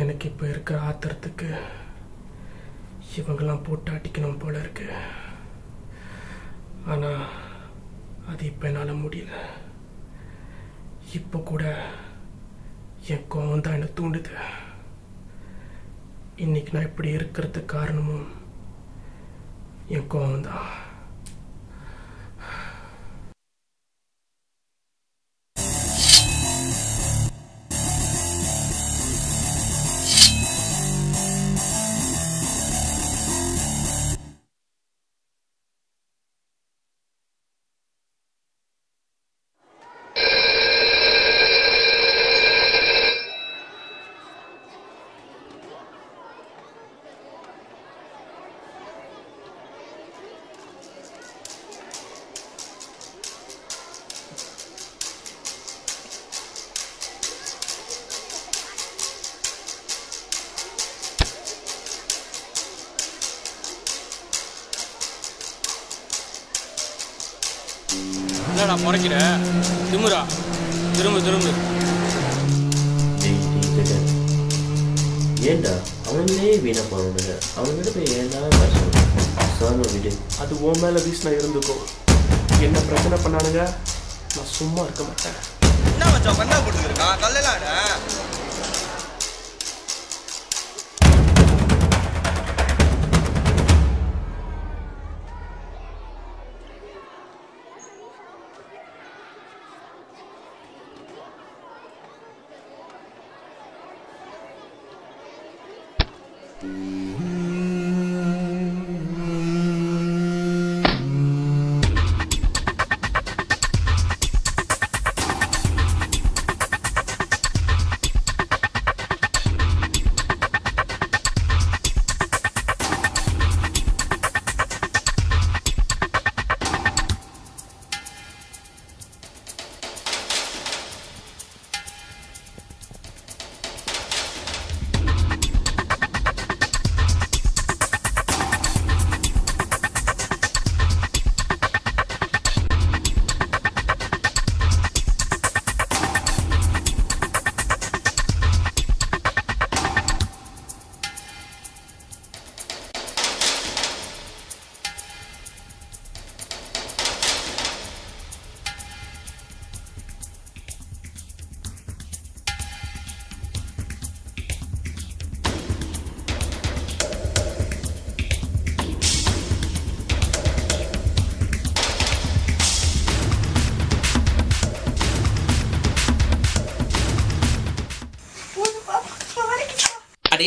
எனக்கு இப்போ இருக்கிற ஆத்திரத்துக்கு இவங்கெல்லாம் போட்டு அடிக்கணும் போல இருக்கு. ஆனால் அது இப்போ என்னால் முடியல. இப்போ கூட என் கோவம் தான் என்னை தூண்டுது. இன்னைக்கு நான் இப்படி இருக்கிறதுக்கு காரணமும் என் கோவம் தான். என்னடா முறைக்கிற? திமுறா திரும்ப திரும்ப. ஏண்டா அவங்களே வீணா போறானுங்க. அவங்ககிட்ட போய் ஏண்டா பேசணும்? விடு. அது உன் மேலே வீசினா இருந்துக்கோ. என்ன பிரச்சனை பண்ணானுங்க, நான் சும்மா இருக்க மாட்டேன். என்ன மச்சான் பண்ணா போட்டுருக்கான் கல்லலாட.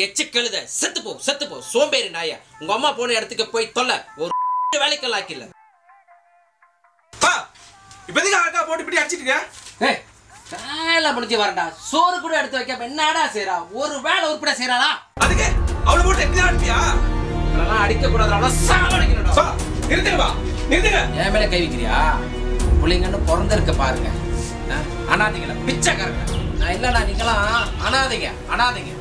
எச்சுக்கழுத செத்து போ சோம்பேறி நாய. உங்க அம்மா போன இடத்துக்கு போய் தொல்ல. ஒரு வேலைக்கெல்லாம் ஆக்கில்ல. இப்போதைக்கு அக்கா போட்டு இப்படி அடிச்சிட்டு வேலை முடிஞ்சு வரண்டா. சோறு கூட எடுத்து வைக்காம என்னடா செய்யறா? ஒரு வேலை உருப்பட செய்யறாளா? அதுக்கு அவளை போட்டு எப்படி அடிப்பியா? அதெல்லாம் அடிக்க கூடாது. அவளை சாவடிக்கணும்டா. நிறுத்துங்கப்பா, நிறுத்துங்க. என் மேல கை வைக்கிறியா? பிள்ளைங்கன்னு பிறந்திருக்க பாருங்க. அனாதைங்கள பிச்சைக்காரங்க. நான் இல்லடா, நீங்களாம் அனாதைங்க அனாதைங்க.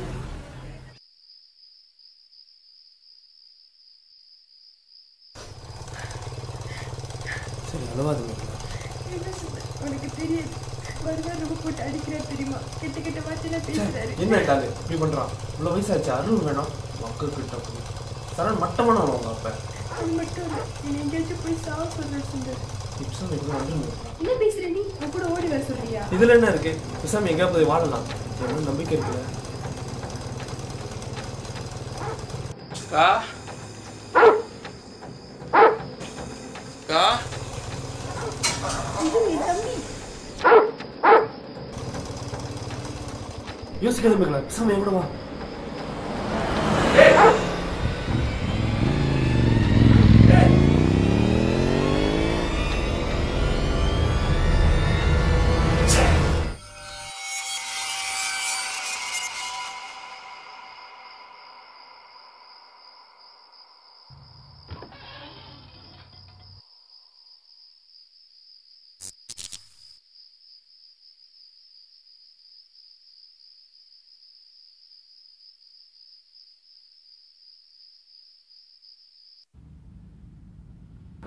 உனக்கு தெரியாது, வருவார் ரொம்ப போட்டு அடிக்கிறார் தெரியுமா? கிட்ட கிட்ட வார்த்தையில பேசுறாரு. என்ன காது இப்படி பண்றான்? இவ்வளோ வயசாச்சு, அருள் வேணாம். மக்கள் கிட்ட போய் சரண் மட்டமான அவங்க அப்ப. அது மட்டும் இல்லை, நீ எங்கேயாச்சும் போய் சாவ சொல்ற சுந்தர். பிசாமி எங்க வந்து என்ன பேசுற நீ? உன் கூட ஓடி வர சொல்றியா? இதுல என்ன இருக்கு? பிசாமி எங்கேயா போய் வாழலாம். எனக்கு நம்பிக்கை இருக்குல்ல. யோசிக்காத மேகலா, பிசாமி என் கூட வா.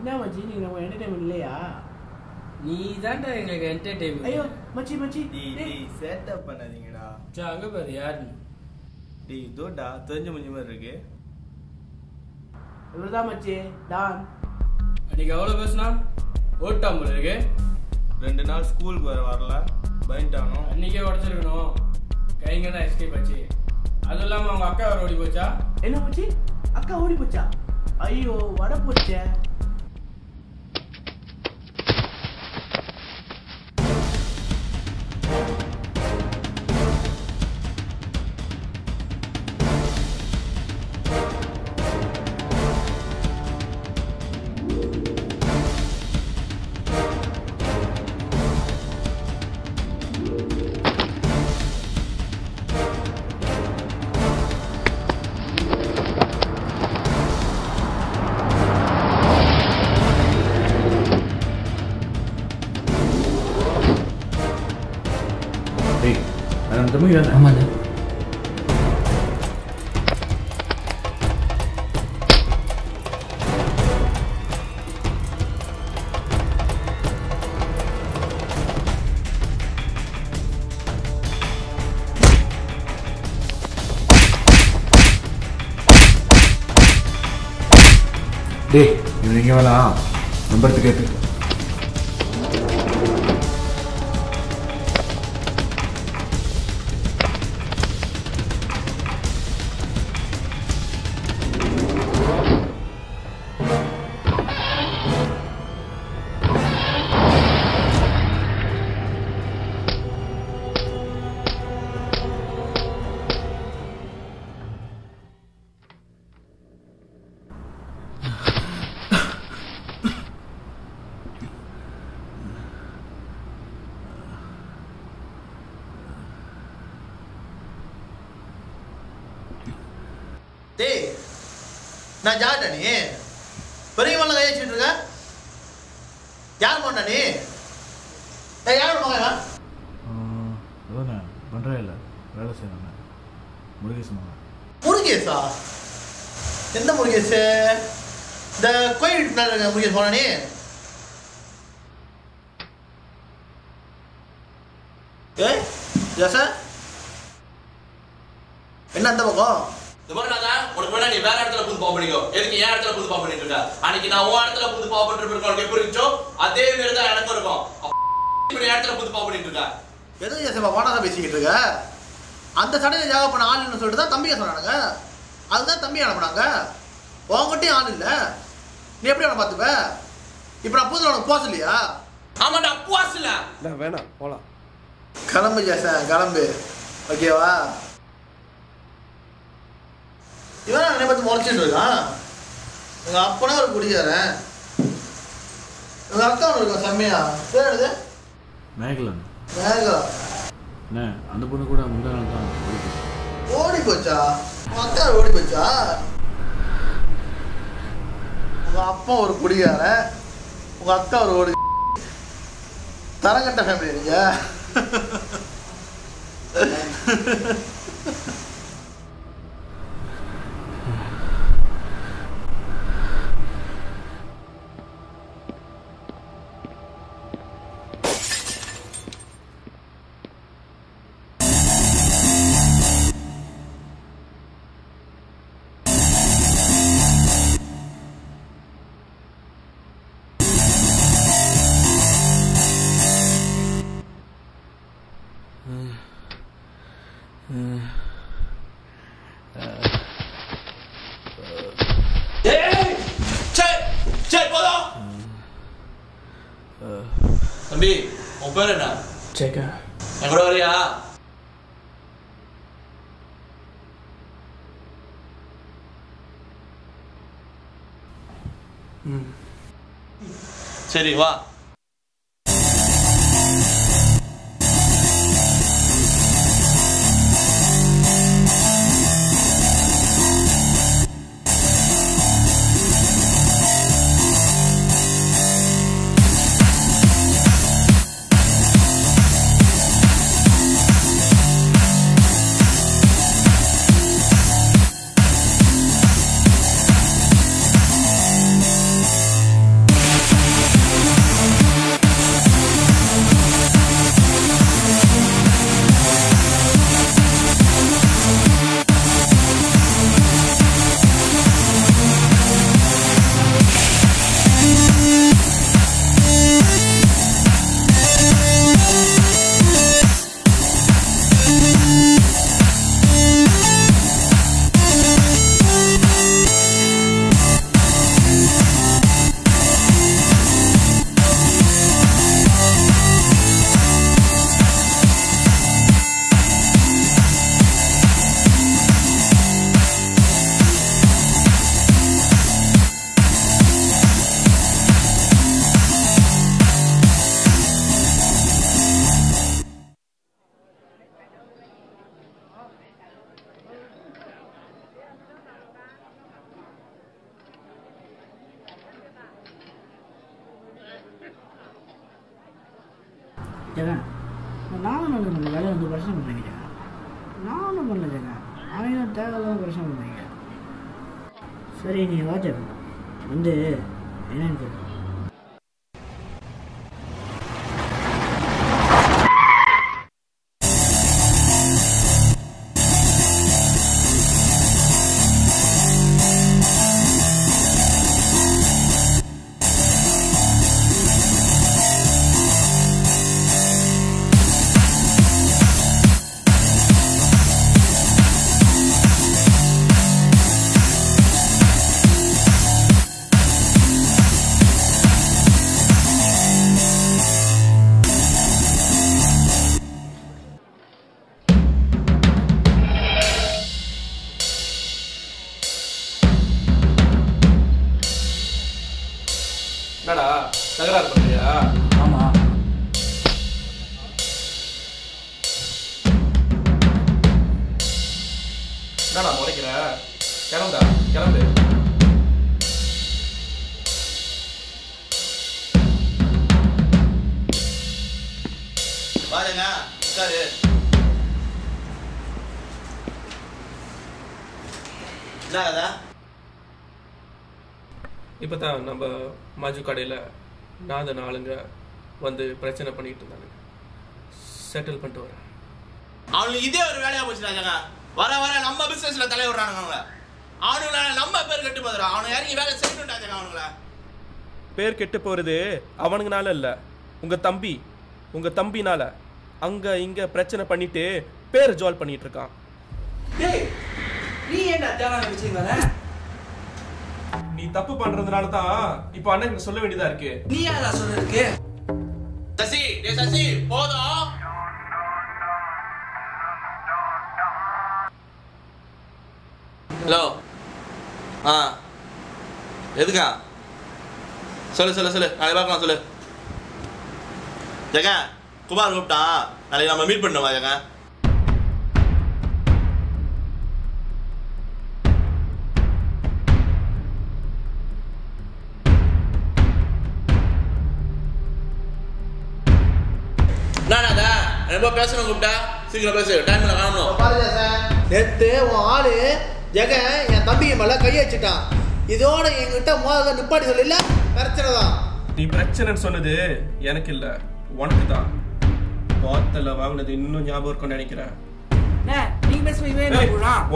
என்ன மச்சி, நீங்க நம்ம என்டர்டைன்மெண்ட் இல்லையா? நீ தான்டா எங்களுக்கு என்டர்டைன்மெண்ட். ஐயோ மச்சி மச்சி, சேட்டப் பண்ணாதீங்கடா. அங்க பாரு யாரு? டேய் இதோடா தெரிஞ்ச முஞ்ச மாதிரி இருக்கு. இவர்தான் மச்சி டான். அன்னைக்கு எவ்வளோ பேசுனா ஓட்டாம் போல இருக்கு. 2 நாள் ஸ்கூலுக்கு வரல பயந்துட்டானோ. அன்னைக்கே உடச்சிருக்கணும். கைங்க தான் எஸ்கேப் ஆச்சு. அதுவும் இல்லாமல் அவங்க அக்கா வர ஓடி போச்சா. என்ன மச்சி அக்கா ஓடி போச்சா? ஐயோ வட போச்சே. ஆமாங்க. டேய் இவன் எங்கே வேணாம் நம்பருக்கு கேட்டு. டேய் நான் ஜாடா நீ பெரியவங்கள கை வச்சுட்டு இருக்க. யார் பண்ணா நீ? யார் மகனா? அதானே பண்ணுறே இல்லை வேலை செய்யணும். முருகேசன் மகன். முருகேசா? எந்த முருகேசு? இந்த கோயில் முருகேஷ் போனா நீ? சார் என்ன அந்த பக்கம்? உனக்கு வேணா நீ வேற இடத்துல புது பாவம் பண்ணிக்கோ. எதுக்கு என் இடத்துல புது பாவம் பண்ணிட்டு இருக்க? அன்னைக்கு நான் உன் இடத்துல புது பாவம் பண்ணிட்டு இருக்கோம் எப்படி இருந்துச்சோ அதே மாதிரி தான் எனக்கும் இருக்கும். என் இடத்துல புது பாவம் பண்ணிட்டு இருக்க. எதுவும் ஏசப்பா போனாதான் பேசிக்கிட்டு இருக்க. அந்த சடையில ஜாக பண்ண ஆள் இல்லைன்னு சொல்லிட்டு தான் தம்பியை சொன்னானுங்க. அதுதான் தம்பி அனுப்புனாங்க. உங்ககிட்டயும் ஆள் இல்லை. நீ எப்படி அவனை பார்த்துப்ப? இப்போ நான் புதுல உனக்கு போஸ் இல்லையா? ஆமாண்டா போஸ் இல்ல. வேணாம் போலாம். கிளம்பு ஜேசன் கிளம்பு. ஓகேவா? இவன் என்னை பற்றி முறைச்சிட்டு இருக்கான். எங்கள் அப்பனா ஒரு குடிக்காரன். எங்கள் அக்கா ஒன்று இருக்கா செம்மையா. பேர் என்னது? மேகலன். மேகலா. என்ன அந்த பொண்ணு கூட முந்தா நாள் தான் ஓடி போச்சு. ஓடி போச்சா? உங்கள் அக்கா ஓடி போச்சா? உங்கள் அப்பா ஒரு குடிக்காரன், உங்கள் அக்கா ஒரு ஓடி. தரங்கட்ட ஃபேமிலி நீங்க. தம்பி உன் பேர் என்ன? சேகா. என் கூட வரியா? சரி வா. ஜெகன் நானும் நம்ம வேலையை வந்து பிரச்சனை பண்ணுறீங்க ஜெகன். நானும் பண்ணல ஜெகன், அவங்க தேவையில்லாம பிரச்சனை பண்ணுறீங்க. சரி நீ வா ஜெகன், வந்து என்னன்னு கேட்கு. என்னடா தகராறு பண்றியா? ஆமா என்னடா முறைக்கிற? கிளம்புடா, கிளம்பு. பாருங்க உட்காரு. என்ன கதை? இப்போ தான் நம்ம மஜு கடையில் நாதன் ஆளுங்க வந்து பிரச்சனை பண்ணிட்டு இருந்தாங்க. செட்டில் பண்ணிட்டு வரேன். அவனுக்கு இதே ஒரு வேலையா போச்சு ராஜாங்க. வர வர நம்ம பிசினஸ்ல தலைவர்றானுங்க அவங்கள. அவனுங்கள நம்ம பேர் கெட்டு போதுறா. அவனை இறங்கி வேலை செய்யணும்டாங்க அவனுங்கள. பேர் கெட்டு போகிறது அவனுங்கனால இல்லை, உங்கள் தம்பினால அங்கே இங்கே பிரச்சனை பண்ணிட்டு பேர் ஜால் பண்ணிட்டு இருக்கான். நீ ஏன்டா தேவான வச்சு வர? நீ தப்பு பண்றதுனால தான் இப்போ அண்ணன் சொல்ல வேண்டியதா இருக்கு. நீ யாரா சொல்றதுக்கு? சசி, டேய் சசி, போதும். ஹலோ. எதுக்கா? சொல்லு. நாளைக்கு பார்க்கலாம் சொல்லு. ஜெகன், குமார் கூப்பிட்டான். நாளைக்கு நம்ம மீட் பண்ணுவோம் ஜெகன். ரொம்ப பேசணும் கூப்பிட்டா சீக்கிரம் பேசு, டைம்ல காணணும். பாருங்க சார், நேற்று உன் ஆளு ஜெகன் என் தம்பி மேல கையை வச்சுட்டான். இதோட எங்கிட்ட மோத நிப்பாட்டி சொல்லல, பிரச்சனை தான். நீ பிரச்சனைன்னு சொன்னது எனக்கு இல்ல, உனக்கு தான். பாத்தல வாங்கினது இன்னும் ஞாபகம் இருக்கும்னு நினைக்கிறேன்.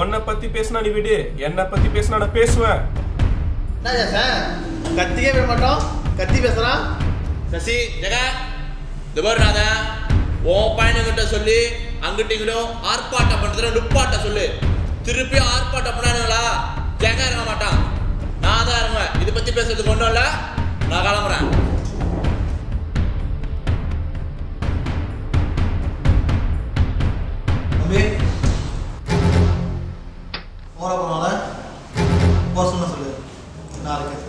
உன்னை பத்தி பேசினா நீ விடு, என்னை பத்தி பேசினா நான் பேசுவேன். என்ன சார் கத்தியே விட மாட்டோம், கத்தி பேசுறான். சசி, ஜெகன், துபர்நாத உன் பையனுங்கிட்ட சொல்லி அங்கிட்டீங்களும் ஆர்ப்பாட்டம் பண்றதுல நுப்பாட்ட சொல்லு. திருப்பி ஆர்ப்பாட்டம் பண்ணானுங்களா ஜெகன் இறங்க மாட்டான், நான் தான் இறங்குவேன். இதை பத்தி பேசுறதுக்கு ஒன்றும் இல்லை, நான் கிளம்புறேன். தம்பி போற போனால போசன்னு சொல்லு, நான் இருக்கேன்.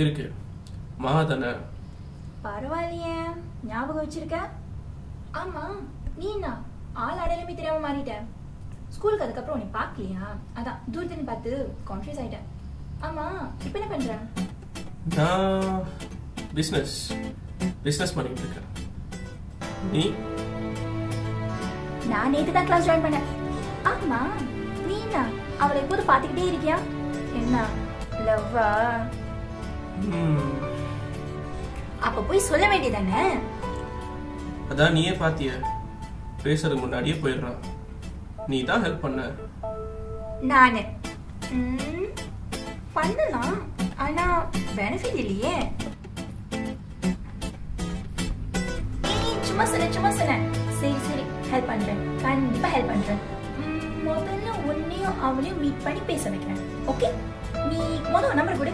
இருக்கு மகாதன. பரவாயில்லையே, ஞாபகம் வச்சிருக்க. ஆமா, நீ என்ன ஆள் அடையாளமே தெரியாம மாறிட்ட. ஸ்கூலுக்கு அதுக்கப்புறம் உன்னை பார்க்கலையா? அதான் தூரத்துல பார்த்து கான்ஃபியூஸ் ஆயிட்டேன். ஆமா, இப்ப என்ன பண்ற? நான் பிசினஸ் பண்ணிட்டு இருக்கேன். நீ? நான் நேத்து தான் கிளாஸ் ஜாயின் பண்ணேன். ஆமா நீனா அவளை எப்போது பார்த்துக்கிட்டே இருக்கியா? என்ன லவ்வா? அப்ப போய் சொல்ல வேண்டியதானே? அதான் நீயே பாத்திய, பேசுறதுக்கு முன்னாடியே போயிடுறான். நீ தான் ஹெல்ப் பண்ண. நானு பண்ணலாம், ஆனா பெனிஃபிட் இல்லையே. சும்மா சொன்னேன். சரி சரி ஹெல்ப் பண்றேன், கண்டிப்பா ஹெல்ப் பண்றேன். முதல்ல உன்னையும் அவளையும் மீட் பண்ணி பேச வைக்கிறேன். ஓகே, நீ முதல் நம்பர் கொடு.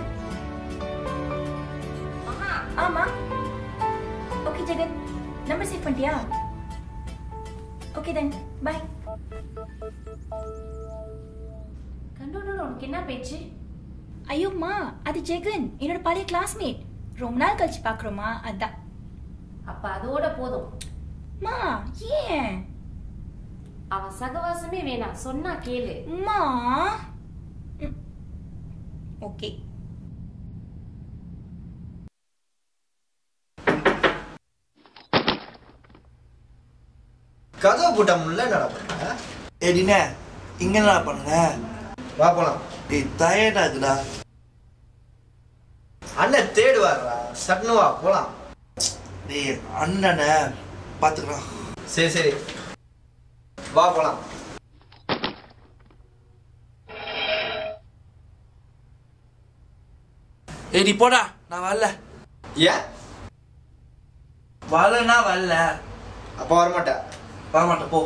ஆமா ஓகே ஜெகன், நம்பர் சேவ் பண்ணிட்டியா? Okay then bye. கண்டோட உனக்கு என்ன பேச்சு? ஐயோம்மா, அது ஜெகன், என்னோட பழைய கிளாஸ்மேட். ரொம்ப நாள் கழிச்சு பாக்குறோமா, அதான். அப்ப அதோட போதும். மா ஏன்? அவ சகவாசமே வேணாம், சொன்னா கேளு. மா ஓகே. கதவு போட்டா முல்ல என்னடா பண்ண? ஏடினே இங்க என்னடா பண்ணுங்க? வா போலாம். டேய் டயர்டா இருக்குடா. அண்ணன் தேடுவாரா, சட்னு வா போலாம். டேய் அண்ணனை பாத்துக்கலாம். சரி சரி வா போலாம். ஏடி போடா, நான் வரல. ஏன் வரலன்னா வரல. அப்ப வரமாட்டேன். வரமாட்டேன் போ.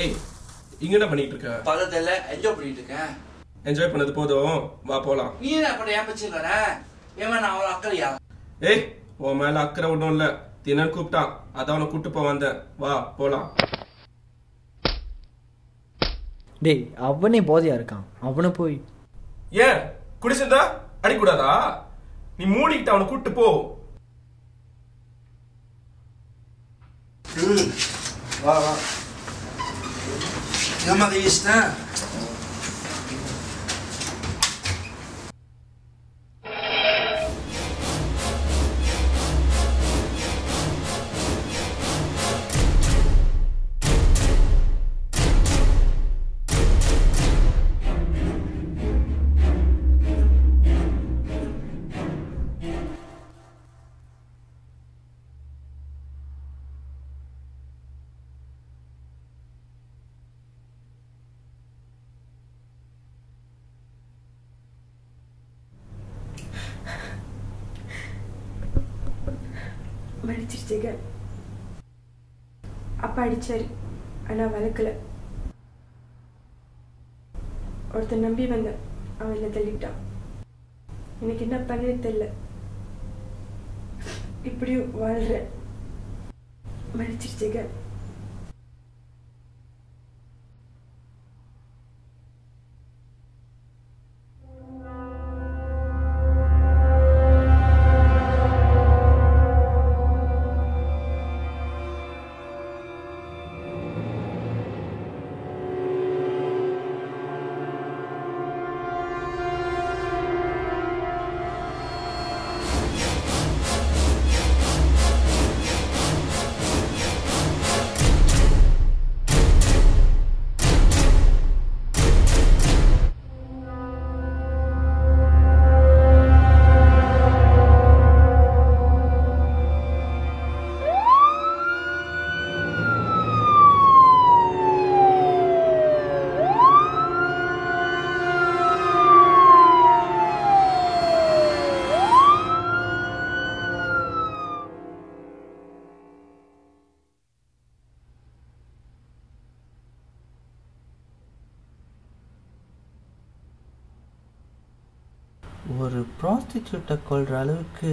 ஏய், இங்க என்ன பண்ணிட்டு இருக்க? பக்கத்துல என்ஜாய் பண்ணிட்டு இருக்கேன். என்ஜாய் பண்ணது போதும், வா போலாம். நீ என்ன பண்ண? ஏன் பச்சு வர? ஏமா நான் அவ்வளோ அக்கறையா? ஏய், உன் மேல அக்கறை ஒன்றும் இல்ல. தினன் கூப்பிட்டான், அதான் அவனை கூட்டு போக வந்தேன். வா போலாம். டேய் அவனே போதையா இருக்கான், அவனை போய் ஏன் குடிச்சிருந்தா அடிக்கூடாதா? நீ மூடிக்கிட்டு அவனை கூட்டு போ. வா வா. ஏமா கையிஸ்னா? மன்னிச்சிருச்சேங்க. அப்பா அடிச்சாரு, ஆனா வளர்க்கல. ஒருத்தர் நம்பி வந்தேன், அவன் என்ன தள்ளிவிட்டான். எனக்கு என்ன பண்ணு தெரியல. இப்படியும் வாழ்றேன். மன்னிச்சிருச்சேங்க. ஒரு ப்ராஸ்டிடியூட்டை கொள்கிற அளவுக்கு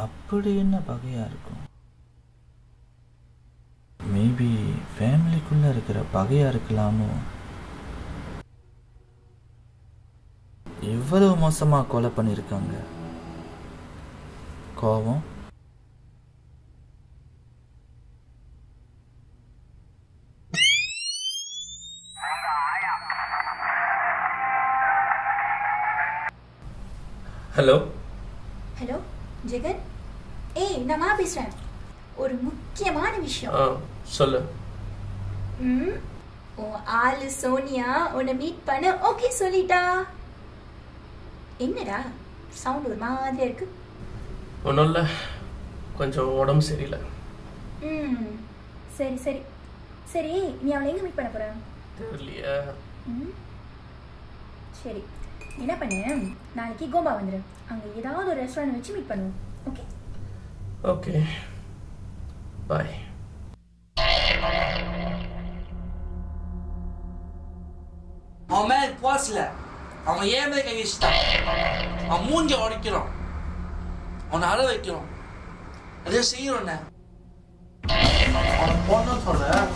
அப்படி என்ன பகையாக இருக்கும்? மேபி ஃபேமிலிக்குள்ளே இருக்கிற பகையாக இருக்கலாமோ. எவ்வளவு மோசமாக கொலை பண்ணியிருக்காங்க. கோபம் ஹலோ ஹலோ ஜெகன், ஏய் நான் மா பேசுறேன். ஒரு முக்கியமான விஷயம். சொல்லு. உன் ஆளு சோனியா உன்னை மீட் பண்ண ஓகே சொல்லிட்டா. என்னடா சவுண்ட் ஒரு மாதிரியா இருக்கு? ஒன்றும் இல்லை, கொஞ்சம் உடம்பு சரியில்லை. சரி சரி சரி, நீ அவளை எங்கே மீட் பண்ண போற? தெரியலையா? சரி, என்ன பண்ணு, நாளைக்கு கோம்பா வந்துடு. அங்கே ஏதாவது ஒரு ரெஸ்டாரண்ட் வச்சு மீட் பண்ணுவோம். ஓகே ஓகே, பாய். அவன் மேல போஸ்ல அவன் ஏன் மேல கை வச்சுட்டான். அவன் மூஞ்ச உடைக்கிறோம், அவனை அழ வைக்கிறோம், அதே செய்யறோம். அவனை போடணும்னு சொல்கிறேன்,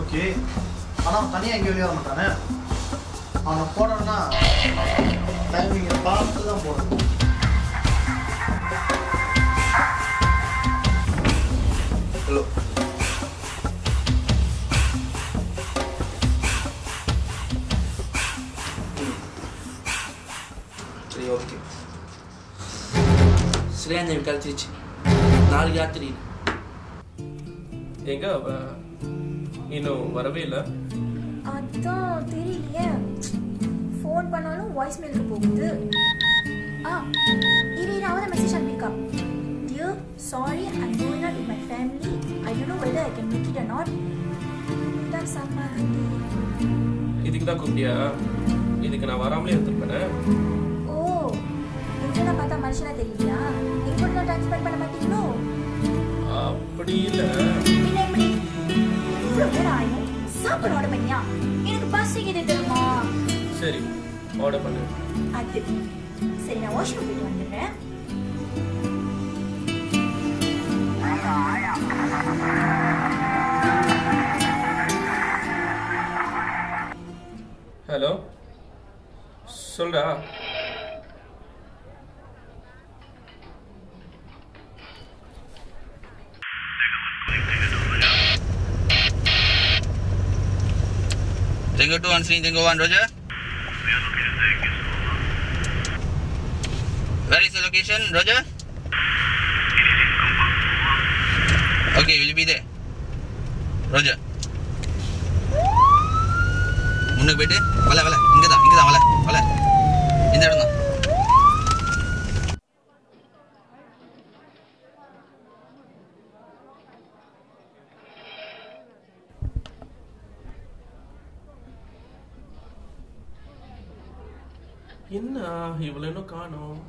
ஓகே. ஆனால் அவன் தனியாக எங்கேயும் வெளியே வர மாட்டானே. அவனை போடணும்னா டைமிங்கை பார்த்து தான் போடணும். ஹலோ, சரி ஓகே. ஸ்ரீயாந்தேவி கழிச்சிருச்சு. நாளைக்கு ராத்திரி எங்க அவ இன்னும் வரவே இல்லை? அதான் தெரியலையே. ஃபோன் பண்ணாலும் வாய்ஸ் மெயிலுக்கு போகுது. இவன் மெசேஜ் அனுப்பியிருக்கா. Dear sorry, I'm going out with my family. I don't know whether I can make it or not. தான் சம்மா. இதுக்கு தான் கூப்பிட்டியா? இதுக்கு நான் வராமலே இருந்திருப்பேன். ஓ, இதெல்லாம் பார்த்தா மனுஷனா தெரியலையா? என் கூட தான் டைம் ஸ்பெண்ட் பண்ண மாட்டீங்களோ? அப்படி இல்லை. என்ன எப்படி இவ்வளோ நேரம் ஆகும்? சாப்பாடு ஆர்டர் பண்ணியா? எனக்கு பசிக்குது தெரியுமா? சரி, ஆர்டர் பண்ணு. அது சரி, நான் வாஷ்ரூம் போயிட்டு வந்துடுறேன். ஹலோ, சொல்றா. Tango 2 on screen, Tango 1, Roger. Where is the location, Roger? Okay, will you be there? Roger. முன்னுக்கு போயிட்டு வல இங்கதான் வல இந்த இடம் தான். என்ன இவ்வளோ இன்னும் காணோம்?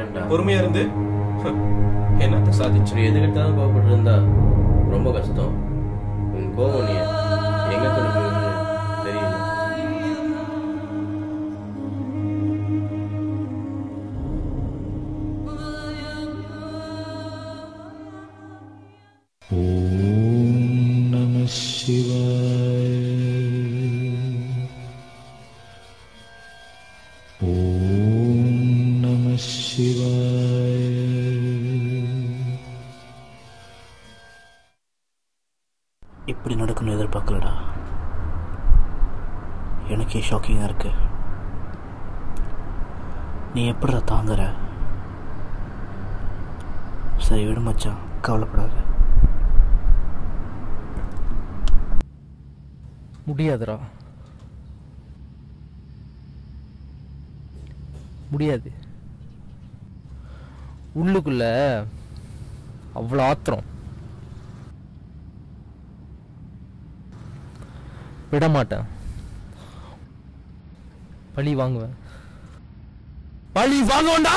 சாதிச்சிட்டேன்டா. பொறுமையா இருந்து என்னத்த சாதிச்சு? நீ எதுக்கு எடுத்தாலும் கோவப்பட்டு இருந்தா ரொம்ப கஷ்டம். உன் கோவம் நீ எங்க கொண்டு போய் தெரியல. இப்படி நடக்கும்னு எதிர்பார்க்கலடா. எனக்கே ஷாக்கிங்காக இருக்கு. நீ எப்படிடா தாங்குற? சரி விடு மச்சான், கவலைப்படாத. முடியாதுடா, முடியாது. உள்ளுக்குள்ள அவ்வளோ ஆத்திரம். விட மாட்டேன். பழி வாங்குவேன், பழி வாங்குவேன்டா.